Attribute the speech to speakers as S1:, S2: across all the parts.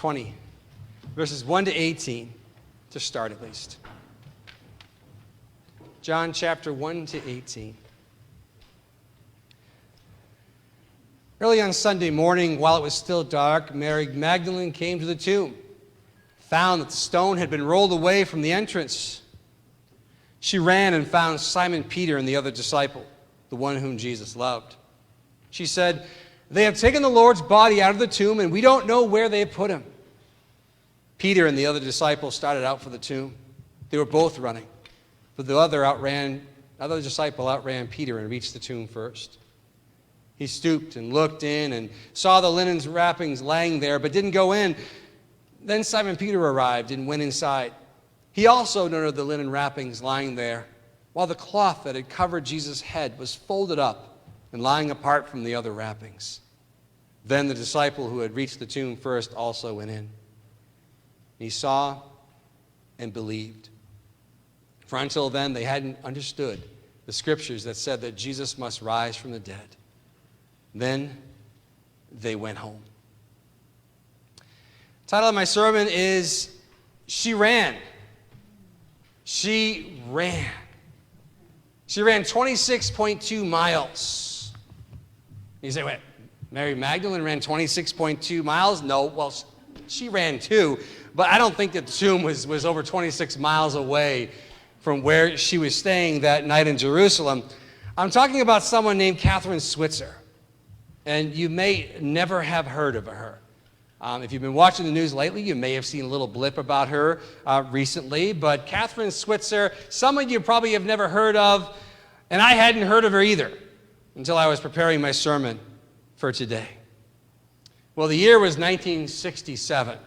S1: 20, verses 1 to 18, to start at least. John chapter 1 to 18. Early on Sunday morning, while it was still dark, Mary Magdelene came to the tomb, found that the stone had been rolled away from the entrance. She ran and found Simon Peter and the other disciple, the one whom Jesus loved. She said, "They have taken the Lord's body out of the tomb, and we don't know where they have put him." Peter and the other disciple started out for the tomb. They were both running, but the other disciple outran Peter and reached the tomb first. He stooped and looked in and saw the linen wrappings laying there, but didn't go in. Then Simon Peter arrived and went inside. He also noted the linen wrappings lying there, while the cloth that had covered Jesus' head was folded up and lying apart from the other wrappings. Then the disciple who had reached the tomb first also went in. He saw and believed. For until then, they hadn't understood the scriptures that said that Jesus must rise from the dead. Then they went home. The title of my sermon is She Ran. She ran. She ran 26.2 miles. You say, wait, Mary Magdalene ran 26.2 miles? No, well, she ran too, but I don't think that the tomb was over 26 miles away from where she was staying that night in Jerusalem. I'm talking about someone named Katherine Switzer, and you may never have heard of her. If you've been watching the news lately, you may have seen a little blip about her recently, but Katherine Switzer, some of you probably have never heard of, and I hadn't heard of her either until I was preparing my sermon for today. Well, the year was 1967.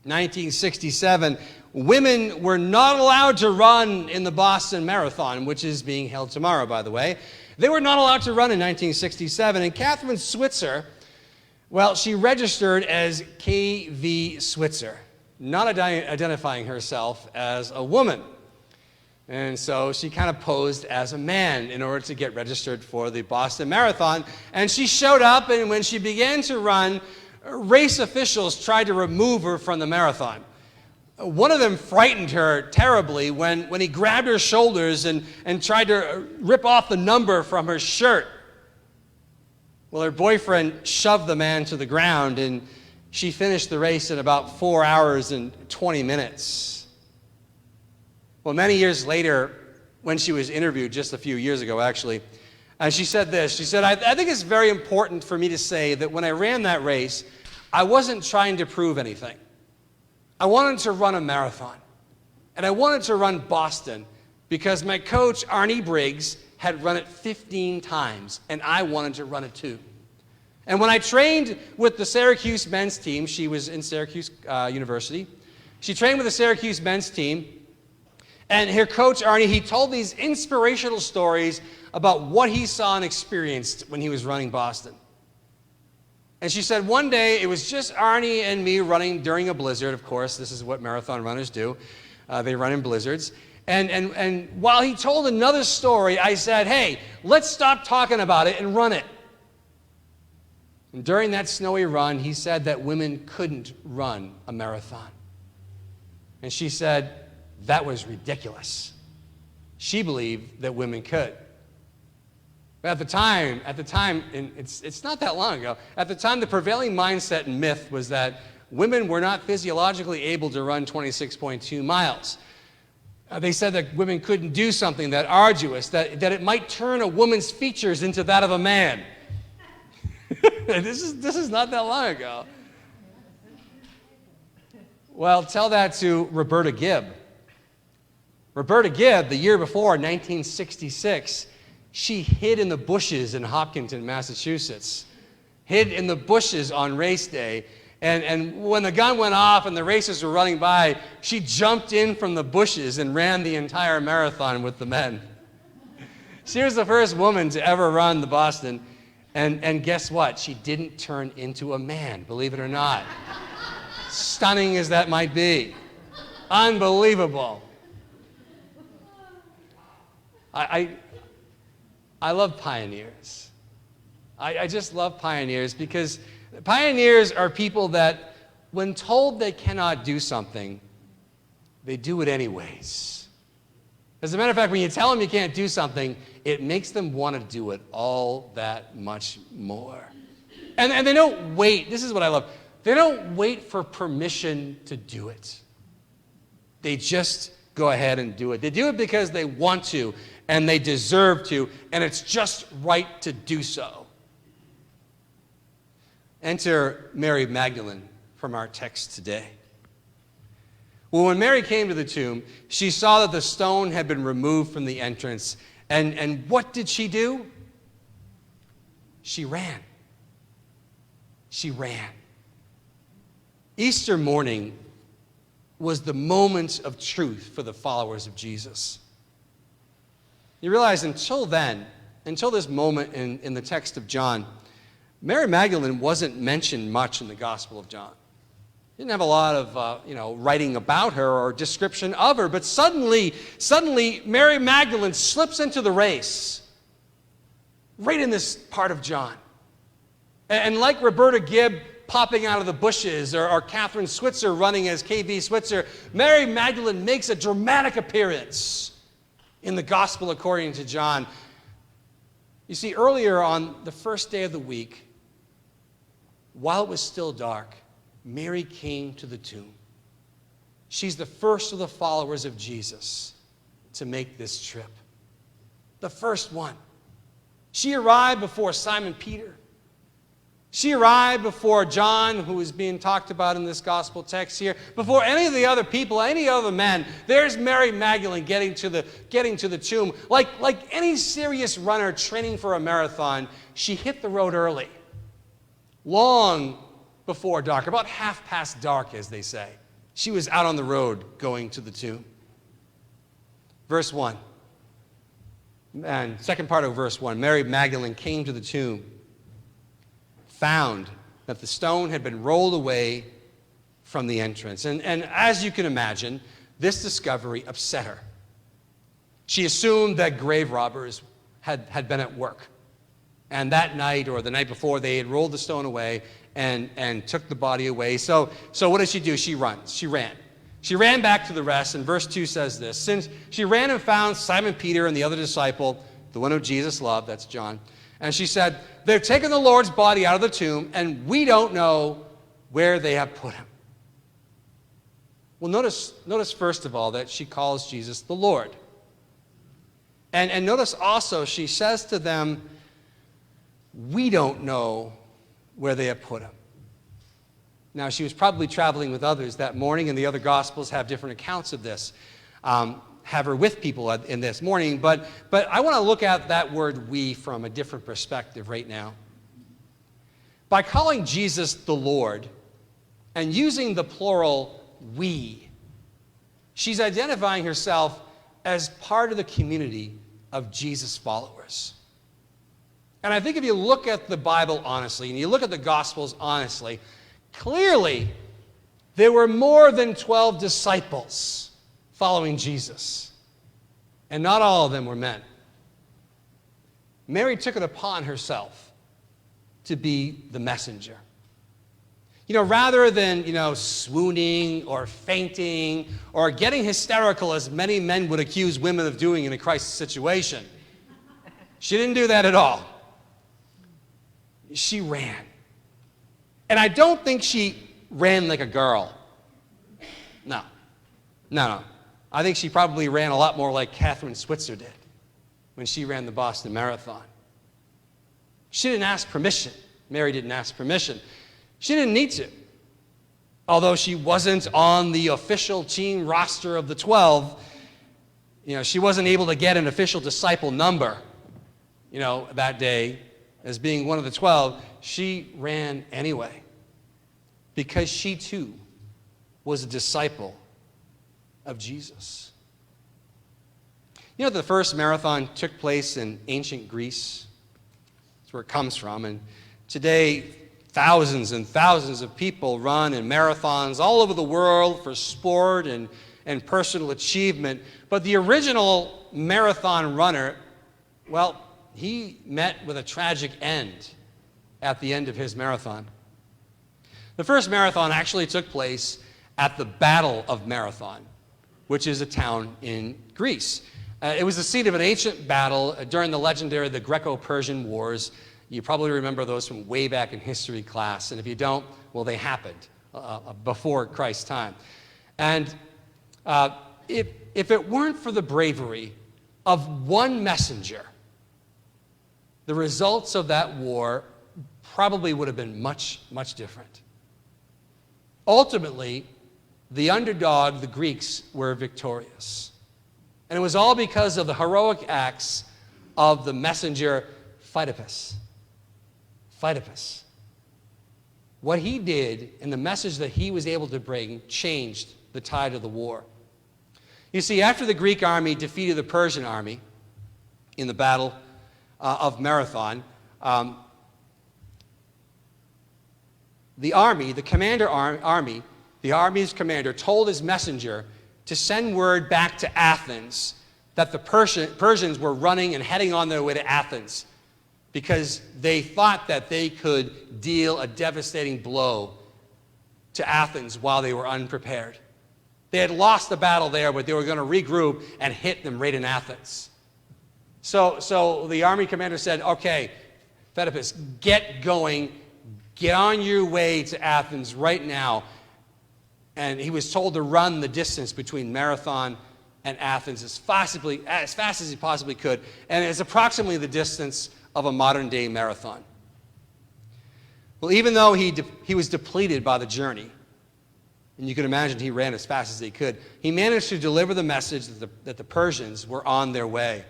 S1: 1967, women were not allowed to run in the Boston Marathon, which is being held tomorrow, by the way. They were not allowed to run in 1967, and Katherine Switzer, well, she registered as KV Switzer, not identifying herself as a woman. And so she kind of posed as a man in order to get registered for the Boston Marathon. And she showed up, and when she began to run, race officials tried to remove her from the marathon. One of them frightened her terribly when he grabbed her shoulders and tried to rip off the number from her shirt. Well, her boyfriend shoved the man to the ground, and she finished the race in about 4 hours and 20 minutes. Well, many years later, when she was interviewed, just a few years ago actually, and she said this. She said, I think it's very important for me to say that when I ran that race, I wasn't trying to prove anything. I wanted to run a marathon, and I wanted to run Boston because my coach, Arnie Briggs, had run it 15 times, and I wanted to run it too. And when I trained with the Syracuse men's team, she was in Syracuse University, she trained with the Syracuse men's team, and her coach, Arnie, he told these inspirational stories about what he saw and experienced when he was running Boston. And she said one day it was just Arnie and me running during a blizzard. Of course, this is what marathon runners do. They run in blizzards. And while he told another story, I said, hey, let's stop talking about it and run it. And during that snowy run, he said that women couldn't run a marathon. And she said that was ridiculous. She believed that women could. But at the time, and it's not that long ago, at the time the prevailing mindset and myth was that women were not physiologically able to run 26.2 miles. They said that women couldn't do something that arduous, that it might turn a woman's features into that of a man. This is not that long ago. Well, tell that to Roberta Gibb. Roberta Gibb, the year before, 1966, she hid in the bushes in Hopkinton, Massachusetts. Hid in the bushes on race day. And when the gun went off and the racers were running by, she jumped in from the bushes and ran the entire marathon with the men. She was the first woman to ever run the Boston. And guess what? She didn't turn into a man, believe it or not. Stunning as that might be. Unbelievable. I love pioneers. I just love pioneers because pioneers are people that when told they cannot do something, they do it anyways. As a matter of fact, when you tell them you can't do something, it makes them want to do it all that much more. And they don't wait. This is what I love. They don't wait for permission to do it. They just go ahead and do it. They do it because they want to, and they deserve to, and it's just right to do so. Enter Mary Magdalene from our text today. Well, when Mary came to the tomb, she saw that the stone had been removed from the entrance. And what did she do? She ran. She ran. Easter morning was the moment of truth for the followers of Jesus. You realize until then, until this moment in the text of John, Mary Magdalene wasn't mentioned much in the Gospel of John. Didn't have a lot of writing about her or description of her, but suddenly Mary Magdalene slips into the race right in this part of John. And like Roberta Gibb popping out of the bushes or Katherine Switzer running as KV Switzer, Mary Magdalene makes a dramatic appearance in the Gospel according to John. You see, earlier on the first day of the week, while it was still dark, Mary came to the tomb. She's the first of the followers of Jesus to make this trip. The first one. She arrived before Simon Peter. She arrived before John, who is being talked about in this gospel text here, before any of the other people, any other men. There's Mary Magdalene getting to the tomb. Like any serious runner training for a marathon, she hit the road early, long before dark, about half past dark, as they say. She was out on the road going to the tomb. Verse 1, and second part of verse 1, Mary Magdalene came to the tomb, found that the stone had been rolled away from the entrance. And as you can imagine, this discovery upset her. She assumed that grave robbers had been at work. And that night or the night before, they had rolled the stone away and took the body away. So what did she do? She runs. She ran. She ran back to the rest, and verse 2 says this. Since she ran and found Simon Peter and the other disciple, the one who Jesus loved, that's John, and she said, they've taken the Lord's body out of the tomb, and we don't know where they have put him. Well, notice first of all that she calls Jesus the Lord. And notice also she says to them, we don't know where they have put him. Now, she was probably traveling with others that morning, and the other Gospels have different accounts of this, have her with people in this morning. But I want to look at that word we from a different perspective right now. By calling Jesus the Lord and using the plural we, she's identifying herself as part of the community of Jesus' followers. And I think if you look at the Bible honestly, and you look at the Gospels honestly, clearly there were more than 12 disciples following Jesus. And not all of them were men. Mary took it upon herself to be the messenger. Rather than, swooning or fainting or getting hysterical as many men would accuse women of doing in a crisis situation, she didn't do that at all. She ran. And I don't think she ran like a girl. No. I think she probably ran a lot more like Katherine Switzer did when she ran the Boston Marathon. She didn't ask permission. Mary didn't ask permission. She didn't need to. Although she wasn't on the official team roster of the 12, she wasn't able to get an official disciple number, that day as being one of the 12. She ran anyway because she too was a disciple of Jesus. The first marathon took place in ancient Greece. That's where it comes from. And today, thousands and thousands of people run in marathons all over the world for sport and personal achievement. But the original marathon runner, well, he met with a tragic end at the end of his marathon. The first marathon actually took place at the Battle of Marathon, which is a town in Greece. It was the seat of an ancient battle during the legendary the Greco-Persian Wars. You probably remember those from way back in history class, and if you don't, well, they happened before Christ's time. And if it weren't for the bravery of one messenger, the results of that war probably would have been much, much different. Ultimately, the underdog, the Greeks, were victorious. And it was all because of the heroic acts of the messenger Phidippus. Phidippus. What he did and the message that he was able to bring changed the tide of the war. You see, after the Greek army defeated the Persian army in the Battle of Marathon, the army's commander told his messenger to send word back to Athens that the Persians were running and heading on their way to Athens because they thought that they could deal a devastating blow to Athens while they were unprepared. They had lost the battle there, but they were going to regroup and hit them right in Athens. So the army commander said, okay, Phidippus, get going, get on your way to Athens right now. And he was told to run the distance between Marathon and Athens as fast as he possibly could. And it's approximately the distance of a modern-day marathon. Well, even though he was depleted by the journey, and you can imagine he ran as fast as he could, he managed to deliver the message that the Persians were on their way.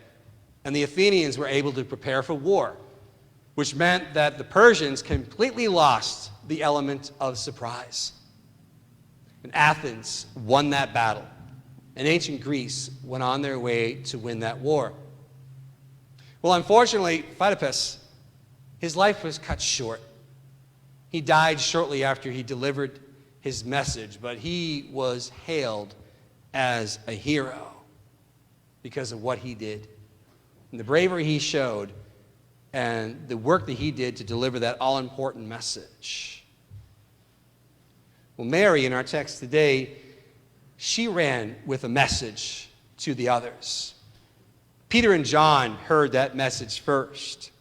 S1: And the Athenians were able to prepare for war, which meant that the Persians completely lost the element of surprise. And Athens won that battle. And ancient Greece went on their way to win that war. Well, unfortunately, Phidippus, his life was cut short. He died shortly after he delivered his message, but he was hailed as a hero because of what he did and the bravery he showed and the work that he did to deliver that all-important message. Well, Mary, in our text today, she ran with a message to the others. Peter and John heard that message first.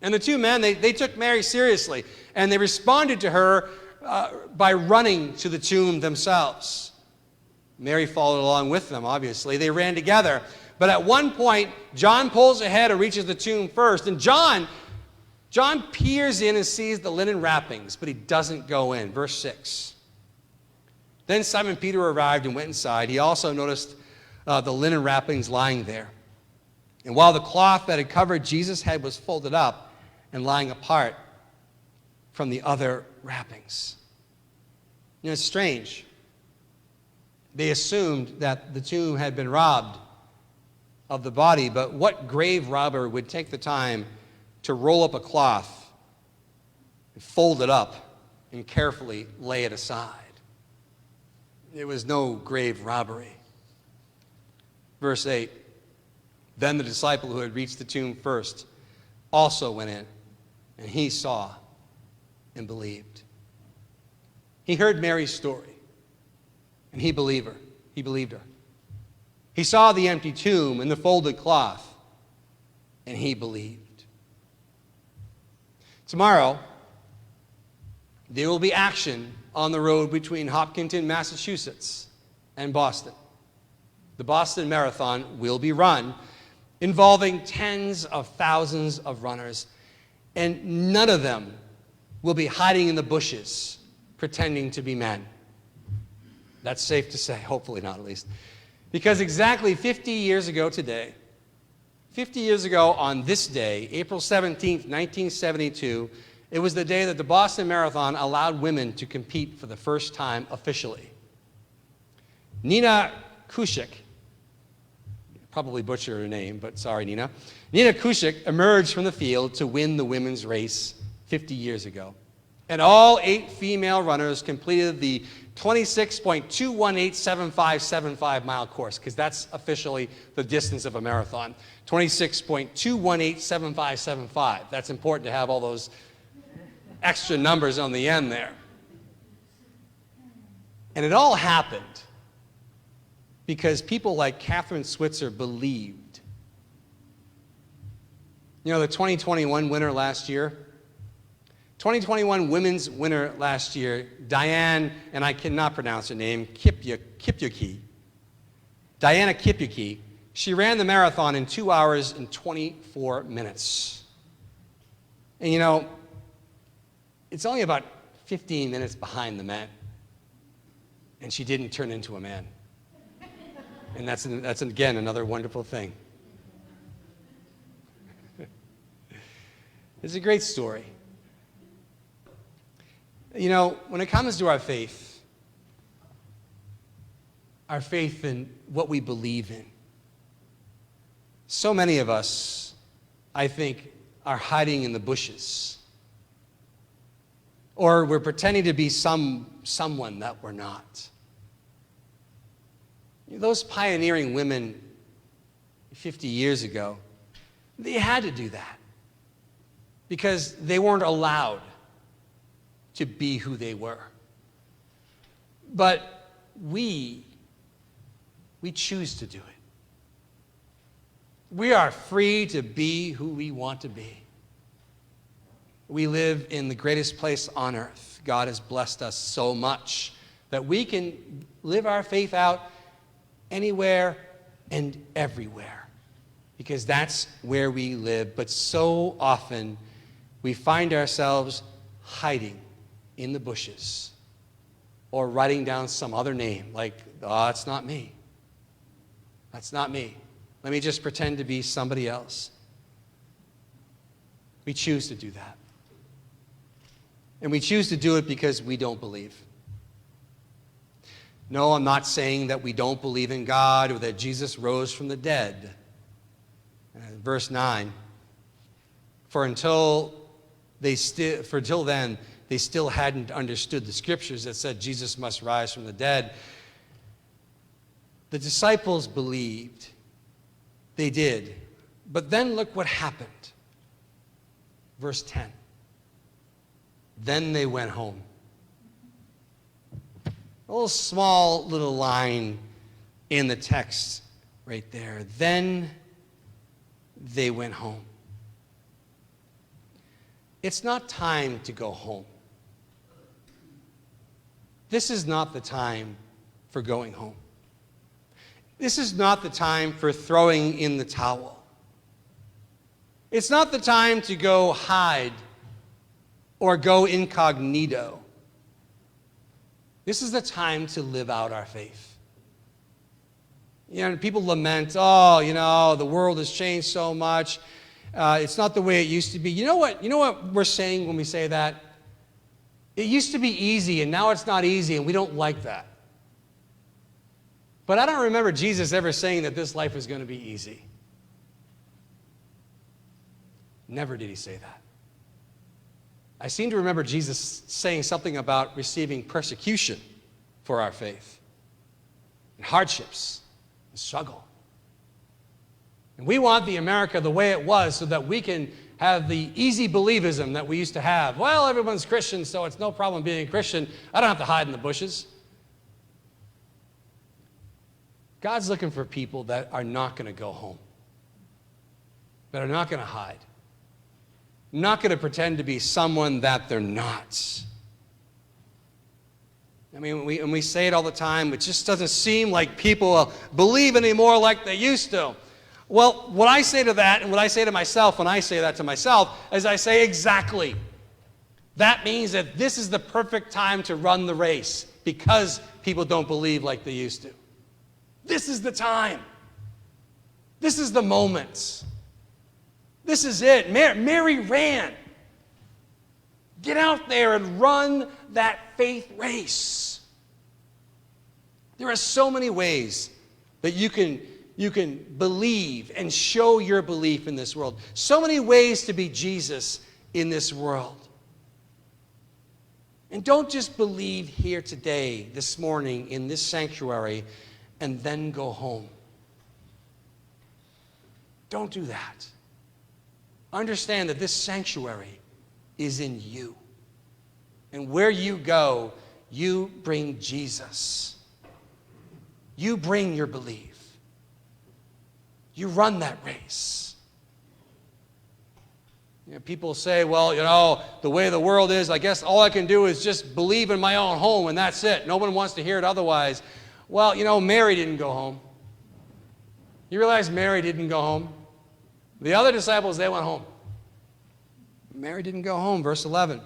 S1: And the two men, they took Mary seriously, and they responded to her by running to the tomb themselves. Mary followed along with them, obviously. They ran together. But at one point, John pulls ahead and reaches the tomb first. And John peers in and sees the linen wrappings, but he doesn't go in. Verse 6. Then Simon Peter arrived and went inside. He also noticed the linen wrappings lying there. And while the cloth that had covered Jesus' head was folded up and lying apart from the other wrappings. You know, it's strange. They assumed that the tomb had been robbed of the body, but what grave robber would take the time to roll up a cloth and fold it up and carefully lay it aside? It was no grave robbery. Verse 8, then the disciple who had reached the tomb first also went in, and he saw and believed. He heard Mary's story, and he believed her. He saw the empty tomb and the folded cloth, and he believed. Tomorrow, there will be action on the road between Hopkinton, Massachusetts, and Boston. The Boston Marathon will be run, involving tens of thousands of runners, and none of them will be hiding in the bushes pretending to be men. That's safe to say, hopefully not at least. Because exactly 50 years ago today, 50 years ago on this day, April 17th, 1972, it was the day that the Boston Marathon allowed women to compete for the first time officially. Nina Kushik, probably butchered her name, but sorry, Nina. Nina Kushik emerged from the field to win the women's race 50 years ago. And all 8 female runners completed the 26.2187575 mile course, because that's officially the distance of a marathon. 26.2187575. That's important to have all those extra numbers on the end there. And it all happened because people like Katherine Switzer believed. You know, the 2021 winner last year, 2021 women's winner last year, Diana, and I cannot pronounce her name, Kipyuki. Diana Kipyuki, she ran the marathon in 2 hours and 24 minutes. And you know, it's only about 15 minutes behind the men. And she didn't turn into a man. And that's again, another wonderful thing. It's a great story. You know, when it comes to our faith in what we believe in, so many of us, I think, are hiding in the bushes. Or we're pretending to be someone that we're not. Those pioneering women 50 years ago, they had to do that because they weren't allowed to be who they were. But we choose to do it. We are free to be who we want to be. We live in the greatest place on earth. God has blessed us so much that we can live our faith out anywhere and everywhere because that's where we live. But so often we find ourselves hiding in the bushes or writing down some other name like, oh, that's not me. That's not me. Let me just pretend to be somebody else. We choose to do that. And we choose to do it because we don't believe. No, I'm not saying that we don't believe in God or that Jesus rose from the dead. Verse 9, for until then, they still hadn't understood the scriptures that said Jesus must rise from the dead. The disciples believed. They did. But then look what happened. Verse 10. Then they went home. A little small little line in the text right there. Then they went home. It's not time to go home. This is not the time for going home. This is not the time for throwing in the towel. It's not the time to go hide or go incognito. This is the time to live out our faith. You know, people lament, oh, you know, the world has changed so much. It's not the way it used to be. You know what we're saying when we say that? It used to be easy, and now it's not easy, and we don't like that. But I don't remember Jesus ever saying that this life is going to be easy. Never did he say that. I seem to remember Jesus saying something about receiving persecution for our faith, and hardships, and struggle. And we want the America the way it was so that we can have the easy believism that we used to have. Well, everyone's Christian, so it's no problem being a Christian. I don't have to hide in the bushes. God's looking for people that are not going to go home, that are not going to hide, not going to pretend to be someone that they're not. I mean, when we say it all the time, it just doesn't seem like people believe anymore like they used to. Well, what I say to that and what I say to myself when I say that to myself is I say exactly. That means that this is the perfect time to run the race because people don't believe like they used to. This is the time. This is the moment. This is it. Mary ran. Get out there and run that faith race. There are so many ways that you can believe and show your belief in this world. So many ways to be Jesus in this world. And don't just believe here today, this morning, in this sanctuary, and then go home. Don't do that. Understand that this sanctuary is in you. And where you go, you bring Jesus. You bring your belief. You run that race. People say, well, the way the world is, I guess all I can do is just believe in my own home and that's it. No one wants to hear it otherwise. Well, Mary didn't go home. You realize Mary didn't go home? The other disciples, they went home. Mary didn't go home. Verse 11.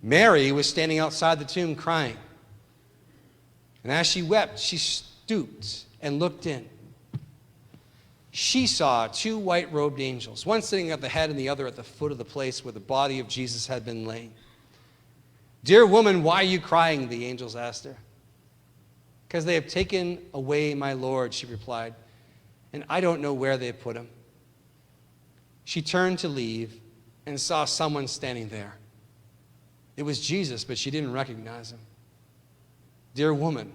S1: Mary was standing outside the tomb crying. And as she wept, she stooped and looked in. She saw two white-robed angels, one sitting at the head and the other at the foot of the place where the body of Jesus had been laid. "Dear woman, why are you crying?" the angels asked her. "Because they have taken away my Lord," she replied, "and I don't know where they have put him." She turned to leave and saw someone standing there. It was Jesus, but she didn't recognize him. "Dear woman,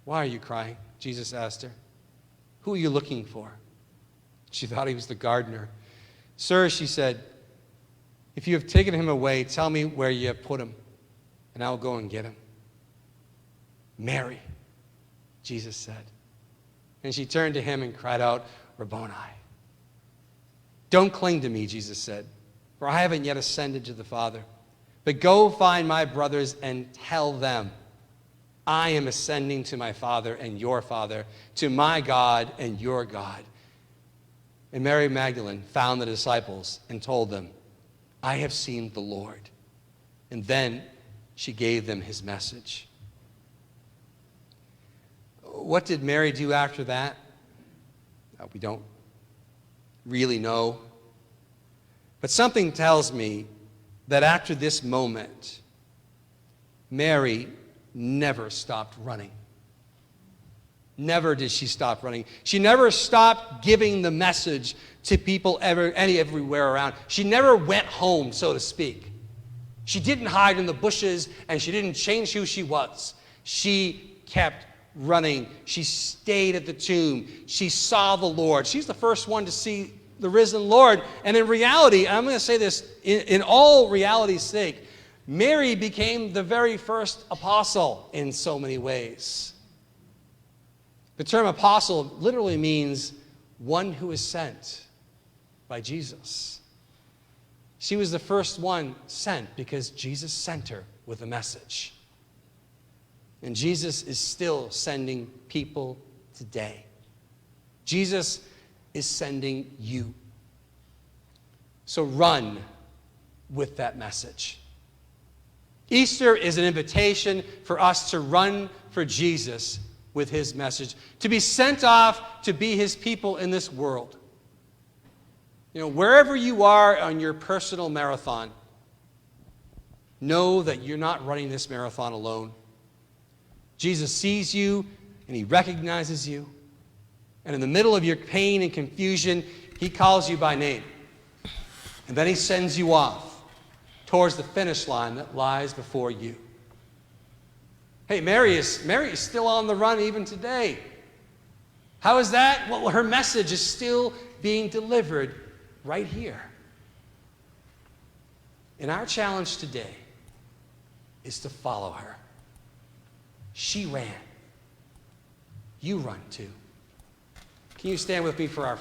S1: why are you crying?" Jesus asked her. "Who are you looking for?" She thought he was the gardener. "Sir," she said, "if you have taken him away, tell me where you have put him, and I'll go and get him." "Mary," Jesus said. And she turned to him and cried out, "Rabboni." "Don't cling to me," Jesus said, "for I haven't yet ascended to the Father. But go find my brothers and tell them, I am ascending to my Father and your Father, to my God and your God." And Mary Magdalene found the disciples and told them, "I have seen the Lord." And then she gave them his message. What did Mary do after that? We don't really know. But something tells me that after this moment, Mary never stopped running. Never did she stop running. She never stopped giving the message to people everywhere around. She never went home, so to speak. She didn't hide in the bushes and she didn't change who she was. She kept running. She stayed at the tomb. She saw the Lord. She's the first one to see the risen Lord. And in reality, I'm going to say this in all reality's sake, Mary became the very first apostle in so many ways. The term apostle literally means one who is sent by Jesus. She was the first one sent because Jesus sent her with a message. And Jesus is still sending people today. Jesus is sending you. So run with that message. Easter is an invitation for us to run for Jesus with his message, to be sent off to be his people in this world. Wherever you are on your personal marathon, know that you're not running this marathon alone. Jesus sees you and he recognizes you. And in the middle of your pain and confusion, he calls you by name. And then he sends you off towards the finish line that lies before you. Hey, Mary is still on the run even today. How is that? Well, her message is still being delivered right here. And our challenge today is to follow her. She ran. You run too. Can you stand with me for our